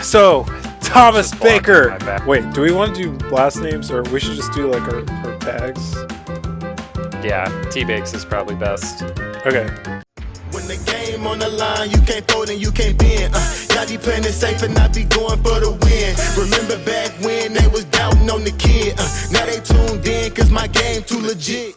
So, Thomas Just blocking my Baker. back. Wait, do we want to do last names or we should just do like our tags? Yeah, T-Bakes is probably best. Okay. When the game on the line, you can't fold and you can't bend. Y'all be playing it safe and I be going for the win. Remember back when they was doubting on the kid. Now they tuned in cause my game too legit.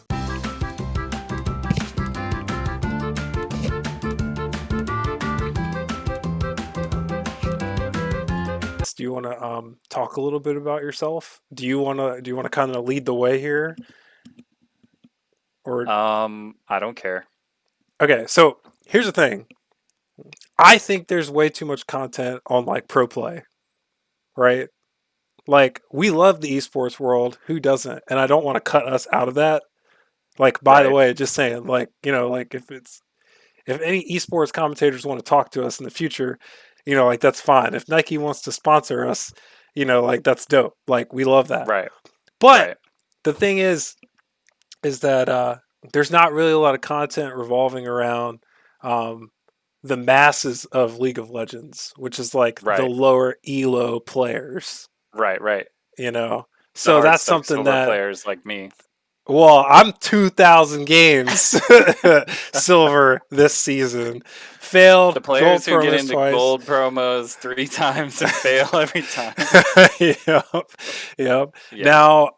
Do you want to talk a little bit about yourself? Do you want to kind of lead the way here? Or I don't care. okay, so here's the thing. I think there's way too much content on like pro play, right? Like we love the esports world, who doesn't? And I don't want to cut us out of that. Like by the Right. way, just saying like, like if any esports commentators want to talk to us in the future, like that's fine. If Nike wants to sponsor us, like that's dope. Like we love that. Right. But Right. the thing is that there's not really a lot of content revolving around um, the masses of League of Legends, which is like the Right. lower elo players, Right. Right. you know. The So that's Hearthstone something silver that players like me. well, I'm 2,000 games silver this season. The Failed gold players who get promos into twice. gold promos 3 times and fail every time. Yep, yep. Yeah. Now,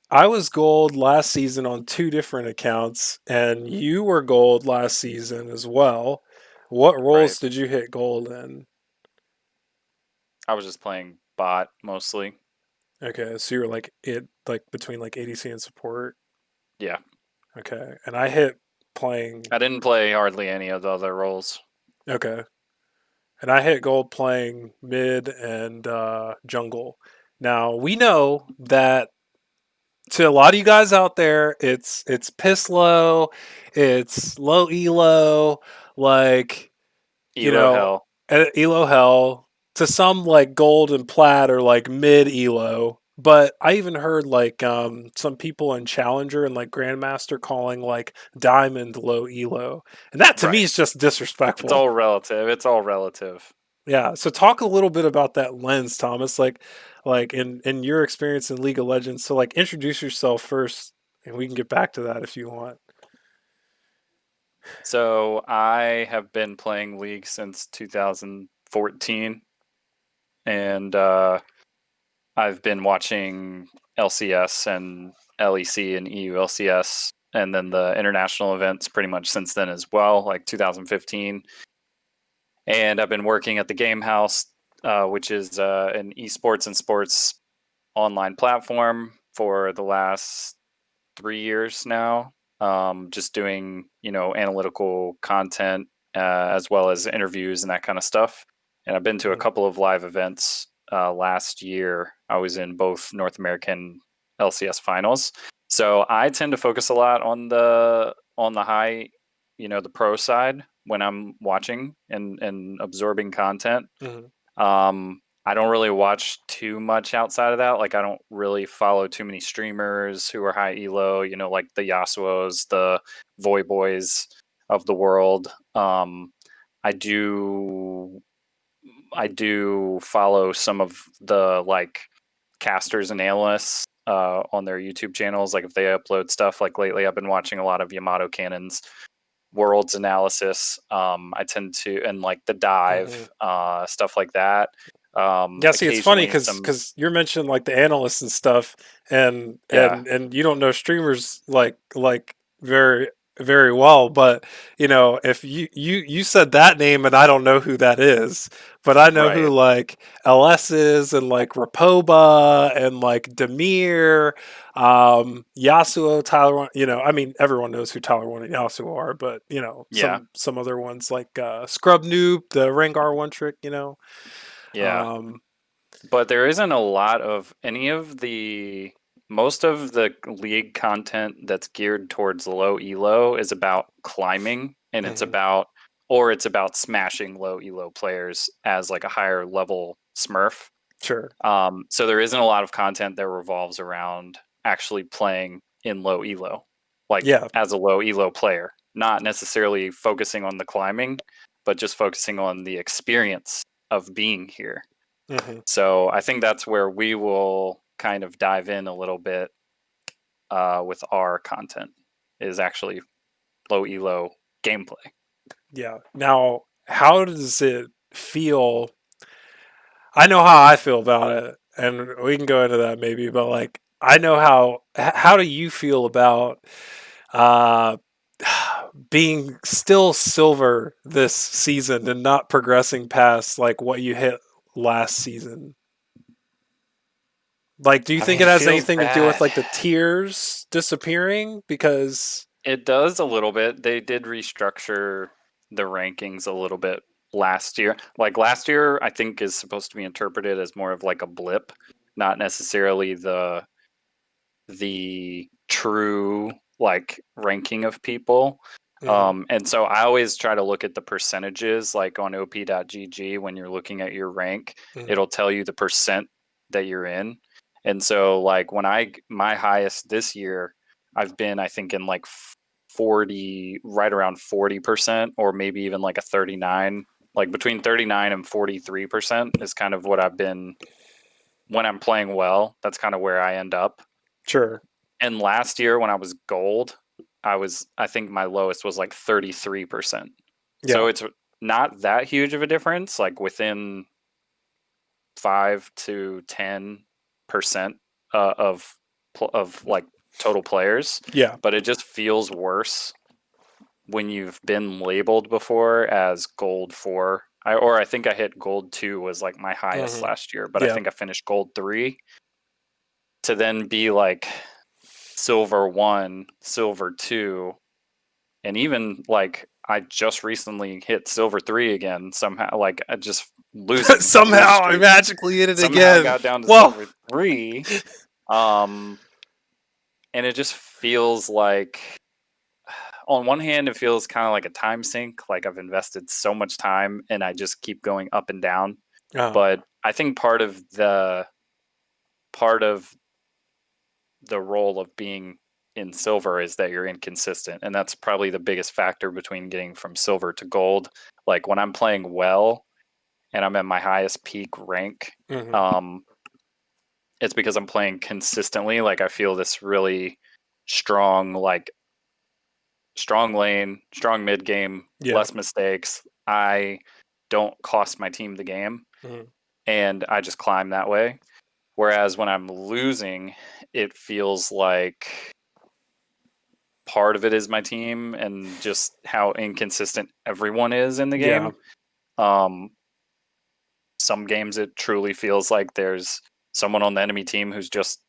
I was gold last season on two different accounts, and you were gold last season as well. What Right. roles did you hit gold in? I was just playing bot mostly. Okay, so you were like between like ADC and support. Yeah. Okay, and I hit playing. I didn't play hardly any of the other roles. Okay, and I hit gold playing mid and jungle. Now we know that to a lot of you guys out there, it's piss low, it's low elo, like you Elo know, hell. elo hell. To some, like gold and plat are like mid elo. But I even heard like some people in Challenger and like Grandmaster calling like Diamond low elo, and that to me Right. is just It's disrespectful. all relative. It's all relative. Yeah. So talk a little bit about that lens, Thomas. Like in your experience in League of Legends. So like introduce yourself first, and we can get back to that if you want. So I have been playing League since 2014, and I've been watching LCS and LEC and EU LCS, and then the international events pretty much since then as well, like 2015. And I've been working at the Game House, which is an esports and sports online platform for the last 3 years now. Just doing, analytical content as well as interviews and that kind of stuff. And I've been to a Mhm. couple of live events last year. I was in both North American LCS finals. So I tend to focus a lot on the high, the pro side when I'm watching and absorbing content. Mhm. I don't really watch too much outside of that. Like I don't really follow too many streamers who are high elo, like the Yasuos, the Voy Boys of the world. I do I do follow some of the like casters and analysts on their YouTube channels. Like if they upload stuff, like lately I've been watching a lot of Yamato Cannon's worlds analysis. I tend to and like the Mhm. dive stuff like that. Yeah, see, it's funny Occasionally because some you're mentioning like the analysts and stuff, and yeah, you don't know streamers like very very well. But if you said that name and I don't know who that is, but I know who right, like LS is and like Rapoba and like Demir, Yasuo, Tyler. I mean everyone knows who Tyler One and Yasuo are, but yeah, some other ones like Scrub Noob, the Rengar one trick. yeah. Um, But there isn't a lot of any of the most of the league content that's geared towards low elo is about climbing and mhm, it's about smashing low elo players as like a higher level smurf. sure. So there isn't a lot of content that revolves around actually playing in low elo, like Yeah. as a low elo player, not necessarily focusing on the climbing, but just focusing on the experience of being here. Mm-hmm. So I think that's where we will kind of dive in a little bit with our content, is actually low elo gameplay. Yeah. Now, how does it feel? I know how I feel about it, and we can go into that maybe. But like, I know how. How do you feel about uh, being still silver this season and not progressing past like what you hit last season? Like, do you I think mean, it it has feels anything to do with bad. like the tiers disappearing? Because It does a little bit. They did restructure the rankings a little bit last year. Like last year, I think is supposed to be interpreted as more of like a blip, not necessarily the true like ranking of people. mhm, And so I always try to look at the percentages, like on op.gg when you're looking at your rank, mhm, it'll tell you the percent that you're in. And so like when my highest this year, I've been I think in like 40, right around 40%, or maybe even like a 39, like between 39 and 43% is kind of what I've been when I'm playing well. That's kind of where I end up. sure, And last year when I was gold, I think my lowest was like 33%. yeah, So it's not that huge of a difference, like within 5 to 10% of like total players, yeah, but it just feels worse when you've been labeled before as gold 4. I think I hit gold 2 was like my highest mhm, last year, but I yeah, think I finished gold 3, to then be like silver 1, silver 2, and even like I just recently hit silver 3 again somehow, like I just lose somehow I streak. magically hit it Somehow again. got down to Well, silver 3. Um and it just feels like, on one hand it feels kind of like a time sink, like I've invested so much time and I just keep going up and down. uh, But I think part of the role of being in silver is that you're inconsistent, and that's probably the biggest factor between getting from silver to gold. Like when I'm playing well and I'm at my highest peak rank, mhm, um it's because I'm playing consistently. Like I feel this really strong, like strong lane, strong mid game, yeah, less mistakes. I don't cost my team the game, mhm, and I just climb that way. Whereas when I'm losing, it feels like part of it is my team and just how inconsistent everyone is in the yeah, game. Um, some games it truly feels like there's someone on the enemy team who's just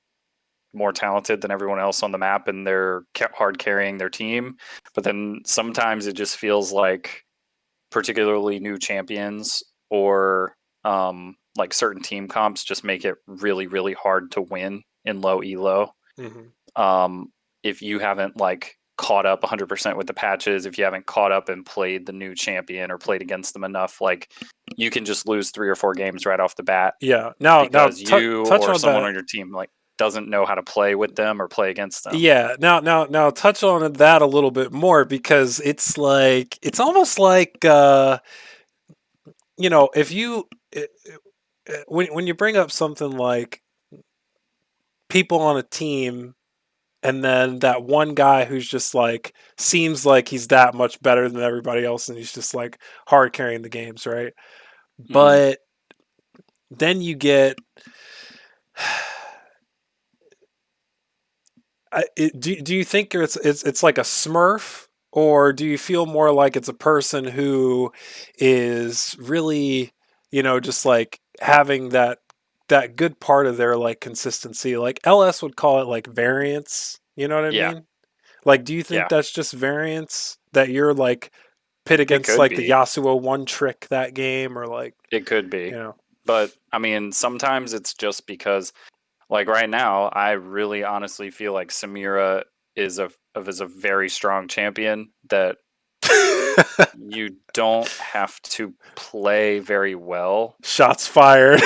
more talented than everyone else on the map, and they're hard carrying their team. But then sometimes it just feels like particularly new champions or like certain team comps just make it really, really hard to win in low elo. mhm, um, if you haven't like caught up 100% with the patches, if you haven't caught up and played the new champion or played against them enough, like you can just lose 3 or 4 games right off the bat yeah. Now, because you touch or on someone that. on your team like doesn't know how to play with them or play against them. Yeah, now, touch on that a little bit more because it's like it's almost like if you when you bring up something like people on a team and then that one guy who's just like seems like he's that much better than everybody else and he's just like hard carrying the games, right? Hmm. But then you get do you think it's like a smurf, or do you feel more like it's a person who is really, just like having that good part of their like consistency? Like LS would call it like variance, you know what I Yeah, mean? Like, do you think yeah, that's just variance that you're like pit it against could like the be. Yasuo one trick that game, or like, It could you be. know? But I mean, sometimes it's just because, like right now, I really honestly feel like Samira is a very strong champion that you don't have to play very well Shots fired.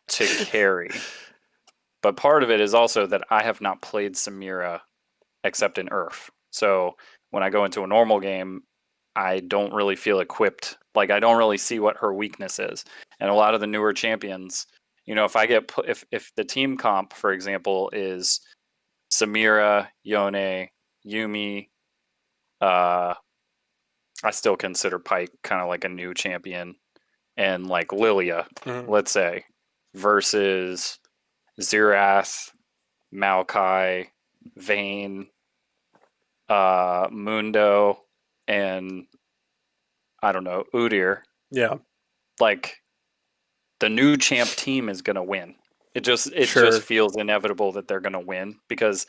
to carry. But part of it is also that I have not played Samira except in Earth. So when I go into a normal game, I don't really feel equipped. Like I don't really see what her weakness is. And a lot of the newer champions, if I get if the team comp, for example, is Samira, Yone, Yumi, uh, I still consider Pike kind of like a new champion, and like Lilia, Mhm. let's say, versus Xerath, Maokai, Vayne, Mundo, and I don't know, Udyr. Yeah, Like the new champ team is gonna win. It just sure. feels inevitable that they're gonna win because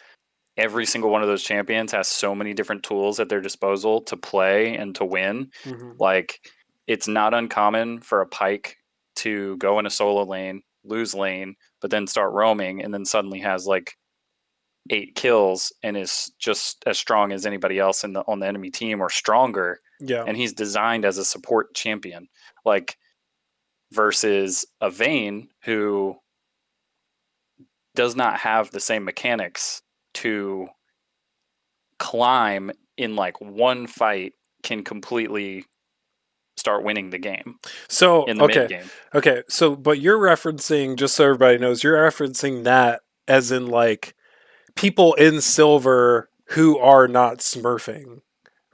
every single one of those champions has so many different tools at their disposal to play and to win. Hmm. Like it's not uncommon for a Pike to go in a solo lane, lose lane, but then start roaming and then suddenly has like 8 kills and is just as strong as anybody else on the enemy team or stronger. Yeah, And he's designed as a support champion. Like versus a Vayne who does not have the same mechanics to climb in like one fight can completely start winning the game so in the mid okay, game. okay, so but you're referencing, just so everybody knows, you're referencing that as in like people in silver who are not smurfing,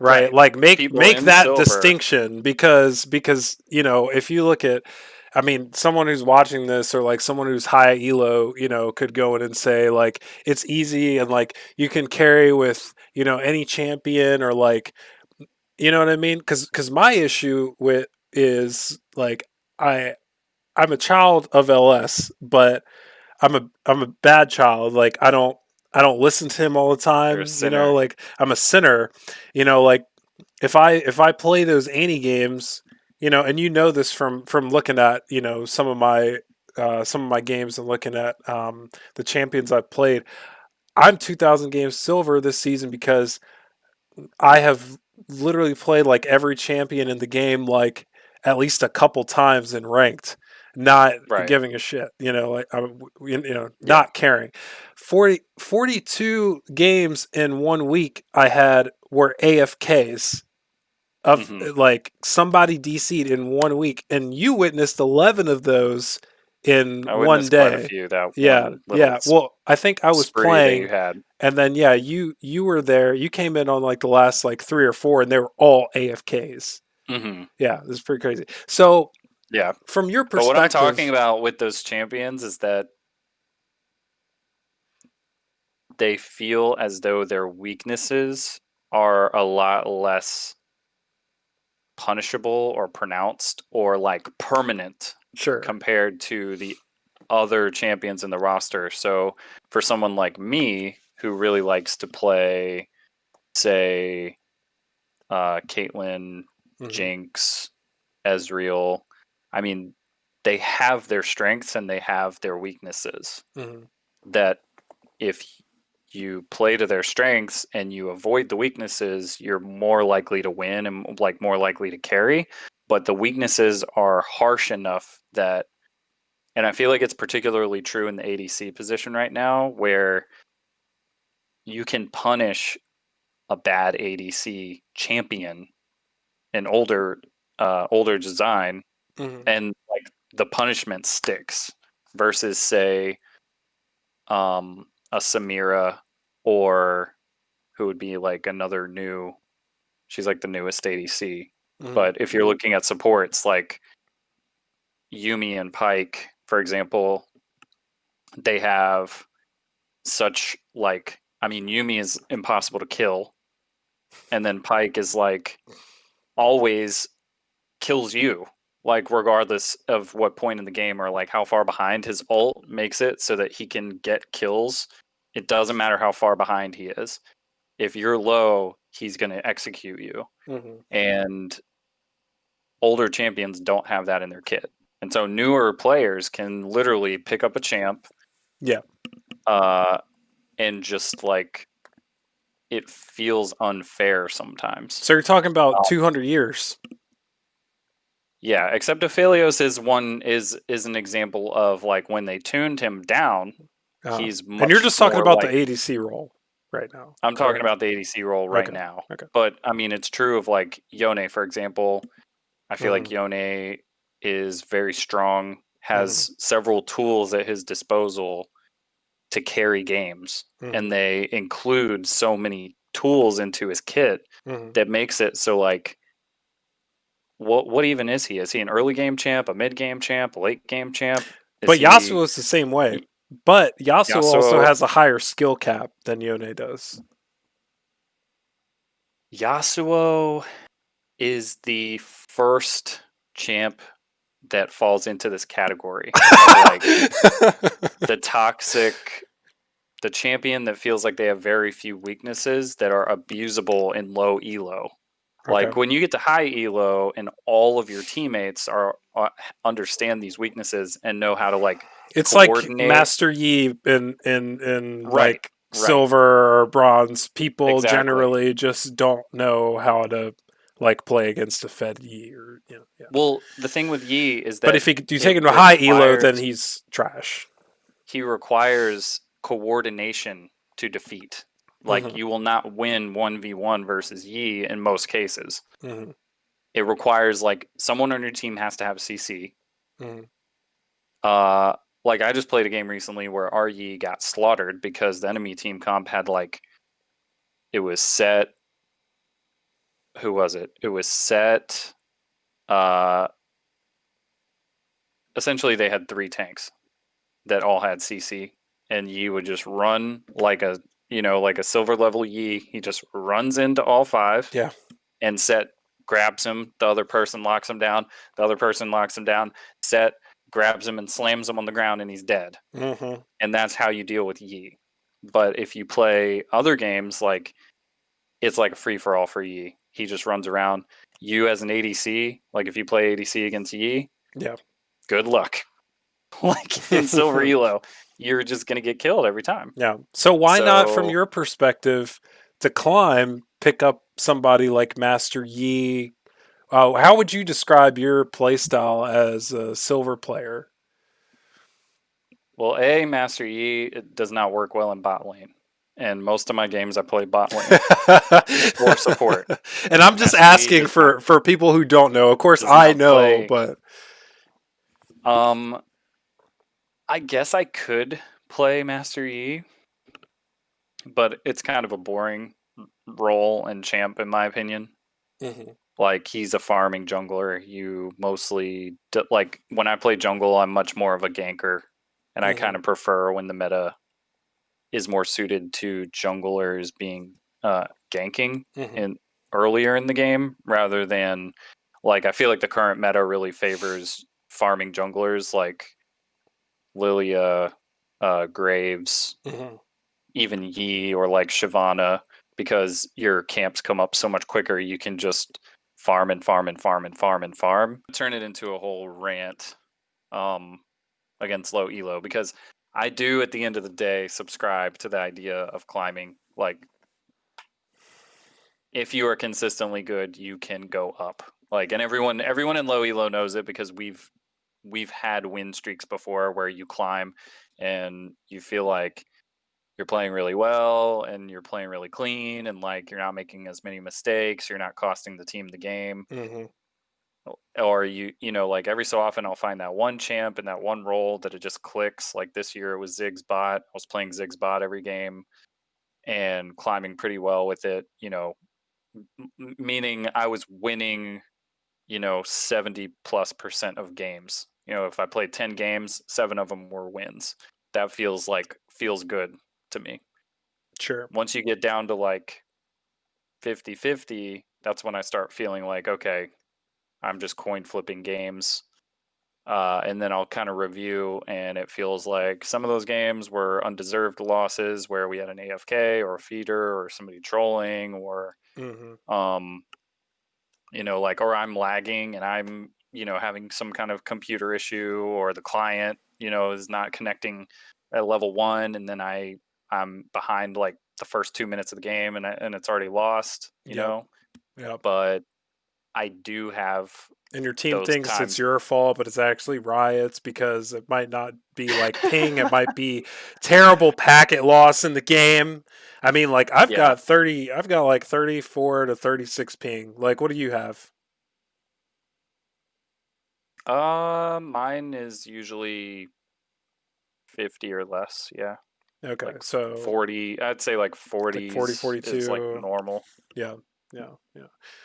right? Right. Like People make in that silver. distinction, because if you look at, I mean, someone who's watching this or like someone who's high elo, could go in and say like it's easy and like you can carry with any champion, or like, you know what I mean? Because my issue with is like, I I'm a child of LS, but I'm a bad child. Like I don't listen to him all the You're a time. sinner. Like I'm a sinner. Like if I play those Annie games, and this from looking at some of my games and looking at the champions I've played. I'm 2,000 games silver this season because I have literally played like every champion in the game like at least a couple times in ranked, not Right. giving a shit, like I'm, Yeah. not caring. 42 games in 1 week I had were AFKs of Hmm. like somebody DC'd in 1 week, and you witnessed 11 of those in I one witnessed quite a day. few that Yeah, one little yeah. Well, I think I was spree that you playing, had. and then yeah, you were there. You came in on like the last like three or four, and they were all AFKs. Hmm. Yeah, this is pretty crazy. So, Yeah. from your But what I'm talking perspective, about with those champions is that they feel as though their weaknesses are a lot less punishable or pronounced or like permanent sure. compared to the other champions in the roster. So for someone like me who really likes to play, say, Caitlyn, Hmm. Jinx, Ezreal, I mean, they have their strengths and they have their weaknesses. Hmm. That if you play to their strengths and you avoid the weaknesses, you're more likely to win and like more likely to carry. But the weaknesses are harsh enough that, and I feel like it's particularly true in the ADC position right now, where you can punish a bad ADC champion, an older design, Hmm. and like the punishment sticks versus say a Samira or who would be like another new. She's like the newest ADC. Hmm. But if you're looking at supports like Yumi and Pike, for example, they have such like I mean Yumi is impossible to kill, and then Pike is like always kills you, like regardless of what point in the game or like how far behind. His ult makes it so that he can get kills. It doesn't matter how far behind he is. If you're low, he's going to execute you. Hmm. And older champions don't have that in their kit. And so newer players can literally pick up a champ Yeah. uh, and just like it feels unfair sometimes. So you're talking about 200 years. Yeah, except Aphelios is an example of like when they tuned him down, he's And you're much just talking more about the like ADC role. right now. I'm talking Correct. about the ADC role right Okay. now. Okay. But I mean, it's true of like Yone, for example. I feel like Mhm. Yone is very strong, Mhm. has several tools at his disposal to carry games, Mhm. and they include so many tools into his kit Mhm. that makes it so like what even is he? Is he an early game champ, a mid game champ, a late game champ? Is But he Yasuo is the same way. But Yasuo also Yasuo? has a higher skill cap than Yone does. Yasuo is the first champ that falls into this category of like the toxic, the champion that feels like they have very few weaknesses that are abusable in low elo. Okay. Like when you get to high elo and all of your teammates are understand these weaknesses and know how to like It's like coordinate. Master Yi in Right, like right, silver or bronze. People exactly. generally just don't know how to like play against a Fed Yi or yeah. Well, the thing with Yi is But that if you it take him to high elo, then requires he's trash. he requires coordination to defeat. Like Hmm. you will not win 1v1 versus Yi in most cases. Hmm. It requires like someone on your team has to have CC. Hmm. Uh like I just played a game recently where our Yi got slaughtered because the enemy team comp had like it was set who was it? It was set uh essentially they had 3 tanks that all had CC, and Yi would just run like a like a silver level Yi. He just runs into all 5 Yeah. and Set grabs him. The other person locks him down. The other person locks him down. Set grabs him and slams him on the ground, and he's dead. Hmm. And that's how you deal with Yi. But if you play other games, like it's like a free for all for Yi. He just runs around. You as an ADC, like if you play ADC against Yi, Yeah. good luck. Like in silver elo, you're just gonna get killed every time. Yeah. So why not, from So, your perspective, to climb, pick up somebody like Master Yi? How would you describe your playstyle as a silver player? well, Master Yi it does not work well in bot lane, and most of my games I play bot lane or support. And I'm just Master Yi asking does not for people who don't know. Of course, does I not know, play. but Um, I guess I could play Master Yi, but it's kind of a boring role and champ in my opinion. Mhm. Like he's a farming jungler. You mostly like when I play jungle, I'm much more of a ganker, and I kind Mhm. of prefer when the meta is more suited to junglers being ganking Mhm. in earlier in the game rather than like I feel like the current meta really favors farming junglers like Lilia, Graves, Mhm. even Yi or like Shyvana because your camps come up so much quicker. You can just farm and farm and farm and farm and farm. Turn it into a whole rant um, against low elo because I do at the end of the day subscribe to the idea of climbing. Like if you are consistently good, you can go up. Like and everyone in low elo knows it because we've had win streaks before where you climb and you feel like you're playing really well and you're playing really clean and like you're not making as many mistakes, you're not costing the team the game. Mhm. Or like every so often I'll find that one champ and that one role that it just clicks. Like this year it was Ziggs bot. I was playing Ziggs bot every game and climbing pretty well with it, meaning I was winning, 70+% of games. If I played 10 games, 7 of them were wins. That feels good to me. Sure. Once you get down to like 50-50, that's when I start feeling like, okay, I'm just coin flipping games. And then I'll kind of review, and it feels like some of those games were undeserved losses where we had an AFK or a feeder or somebody trolling or, Mhm. um, like, or I'm lagging and I'm, having some kind of computer issue or the client, is not connecting at level 1. And then I'm behind like the first 2 minutes of the game and it's already lost, Yep. Yep. but I do have And your team those thinks it's times. your fault, but it's actually Riot's because it might not be like ping. It might be terrible packet loss in the game. I mean, like I've Yeah. got like 34 to 36 ping. Like, what do you have? Mine is usually 50 or less. Yeah. Okay, Like so 40. I'd say like 40 40, is like 42. normal. Yeah, yeah, yeah.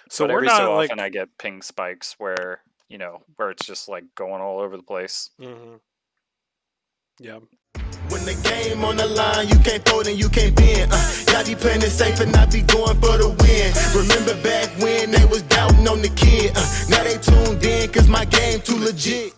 So But we're every not so often like, I get ping spikes where, where it's just like going all over the place. yeah. When the game on the line, you can't fold and you can't bend. Y'all be playing it safe and I be going for the win. Remember back when they was doubting on the kid. Now they tuned in cause my game too legit.